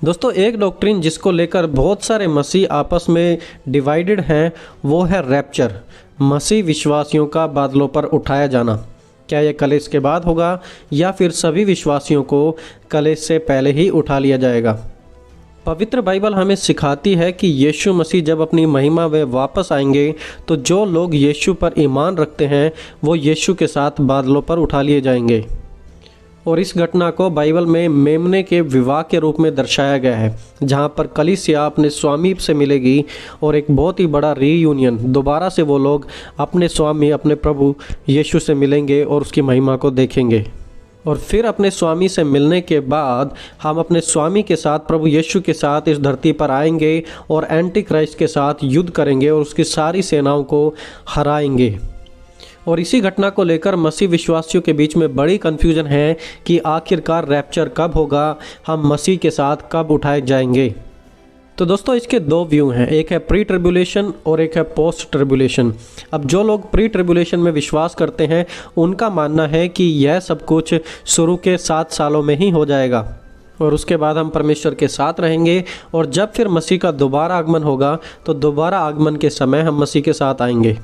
दोस्तों एक डॉक्ट्रिन जिसको लेकर बहुत सारे मसीह आपस में डिवाइडेड हैं वो है रैप्चर, मसीह विश्वासियों का बादलों पर उठाया जाना। क्या यह कलेश के बाद होगा या फिर सभी विश्वासियों को कलेश से पहले ही उठा लिया जाएगा? पवित्र बाइबल हमें सिखाती है कि यीशु मसीह जब अपनी महिमा में वापस आएंगे तो जो लोग यीशु पर ईमान रखते हैं वो यीशु के साथ बादलों पर उठा लिए जाएंगे। और इस घटना को बाइबल में मेमने के विवाह के रूप में दर्शाया गया है, जहां पर कलीसिया अपने स्वामी से मिलेगी और एक बहुत ही बड़ा रीयूनियन, दोबारा से वो लोग अपने स्वामी अपने प्रभु यीशु से मिलेंगे और उसकी महिमा को देखेंगे। और फिर अपने स्वामी से मिलने के बाद हम अपने स्वामी के साथ, प्रभु यीशु के साथ इस धरती पर आएंगे और एंटी क्राइस्ट के साथ युद्ध करेंगे और उसकी सारी सेनाओं को हराएंगे। और इसी घटना को लेकर मसीह विश्वासियों के बीच में बड़ी कन्फ्यूजन है कि आखिरकार रैप्चर कब होगा, हम मसीह के साथ कब उठाए जाएंगे। तो दोस्तों इसके दो व्यू हैं, एक है प्री ट्रिब्यूलेशन और एक है पोस्ट ट्रिब्यूलेशन। अब जो लोग प्री ट्रिब्यूलेशन में विश्वास करते हैं उनका मानना है कि यह सब कुछ शुरू के 7 सालों में ही हो जाएगा और उसके बाद हम परमेश्वर के साथ रहेंगे, और जब फिर मसीह का दोबारा आगमन होगा तो दोबारा आगमन के समय हम मसीह के साथ आएंगे।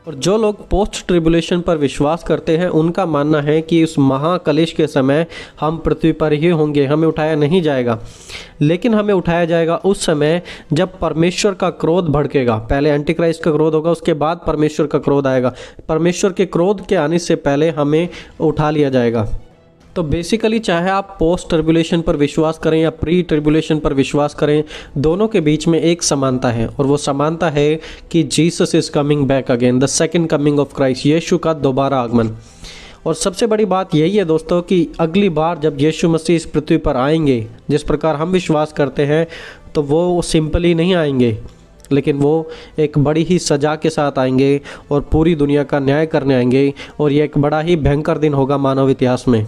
और जो लोग पोस्ट ट्रिब्यूलेशन पर विश्वास करते हैं उनका मानना है कि उस महाकलेश के समय हम पृथ्वी पर ही होंगे, हमें उठाया नहीं जाएगा। लेकिन हमें उठाया जाएगा उस समय जब परमेश्वर का क्रोध भड़केगा। पहले एंटीक्राइस्ट का क्रोध होगा, उसके बाद परमेश्वर का क्रोध आएगा। परमेश्वर के क्रोध के आने से पहले हमें उठा लिया जाएगा। तो बेसिकली चाहे आप पोस्ट ट्रिब्यूलेशन पर विश्वास करें या प्री ट्रिब्यूलेशन पर विश्वास करें, दोनों के बीच में एक समानता है, और वो समानता है कि Jesus is coming back again, the second coming of Christ, यीशु का दोबारा आगमन। और सबसे बड़ी बात यही है दोस्तों कि अगली बार जब यीशु मसीह इस पृथ्वी पर आएंगे, जिस प्रकार हम विश्वास करते हैं, तो वो सिंपली नहीं आएंगे, लेकिन वो एक बड़ी ही सज़ा के साथ आएंगे और पूरी दुनिया का न्याय करने आएंगे। और ये एक बड़ा ही भयंकर दिन होगा मानव इतिहास में।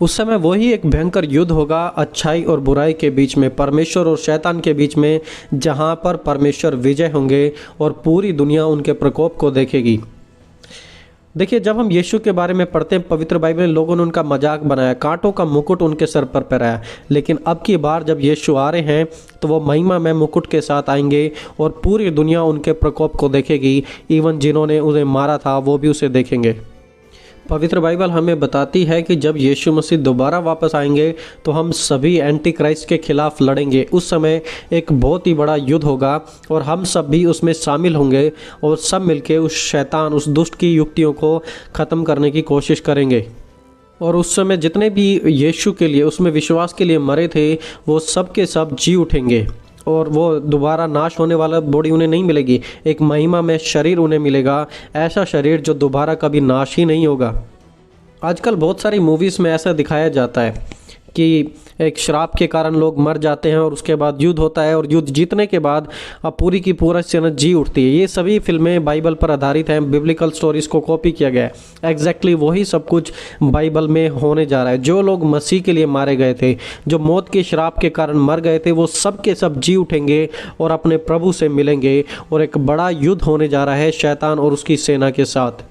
उस समय वही एक भयंकर युद्ध होगा अच्छाई और बुराई के बीच में, परमेश्वर और शैतान के बीच में, जहां पर परमेश्वर विजय होंगे और पूरी दुनिया उनके प्रकोप को देखेगी। देखिए, जब हम यीशु के बारे में पढ़ते हैं पवित्र बाइबल में, लोगों ने उनका मजाक बनाया, कांटों का मुकुट उनके सर पर पहनाया। लेकिन अब की बार जब यीशु आ रहे हैं तो वो महिमा में मुकुट के साथ आएंगे और पूरी दुनिया उनके प्रकोप को देखेगी। इवन जिन्होंने उन्हें मारा था वो भी उसे देखेंगे। पवित्र बाइबल हमें बताती है कि जब यीशु मसीह दोबारा वापस आएंगे तो हम सभी एंटी क्राइस्ट के खिलाफ लड़ेंगे। उस समय एक बहुत ही बड़ा युद्ध होगा और हम सब भी उसमें शामिल होंगे और सब मिलके उस शैतान, उस दुष्ट की युक्तियों को ख़त्म करने की कोशिश करेंगे। और उस समय जितने भी यीशु के लिए, उसमें विश्वास के लिए मरे थे, वो सब के सब जी उठेंगे और वो दोबारा नाश होने वाला बॉडी उन्हें नहीं मिलेगी। एक महिमा में शरीर उन्हें मिलेगा, ऐसा शरीर जो दोबारा कभी नाश ही नहीं होगा। आजकल बहुत सारी मूवीज़ में ऐसा दिखाया जाता है कि एक श्राप के कारण लोग मर जाते हैं और उसके बाद युद्ध होता है, और युद्ध जीतने के बाद अब पूरी की पूरा सेना जी उठती है। ये सभी फिल्में बाइबल पर आधारित हैं, बिब्लिकल स्टोरीज को कॉपी किया गया है। एग्जैक्टली वही सब कुछ बाइबल में होने जा रहा है। जो लोग मसीह के लिए मारे गए थे, जो मौत के श्राप के कारण मर गए थे, वो सब के सब जी उठेंगे और अपने प्रभु से मिलेंगे और एक बड़ा युद्ध होने जा रहा है शैतान और उसकी सेना के साथ।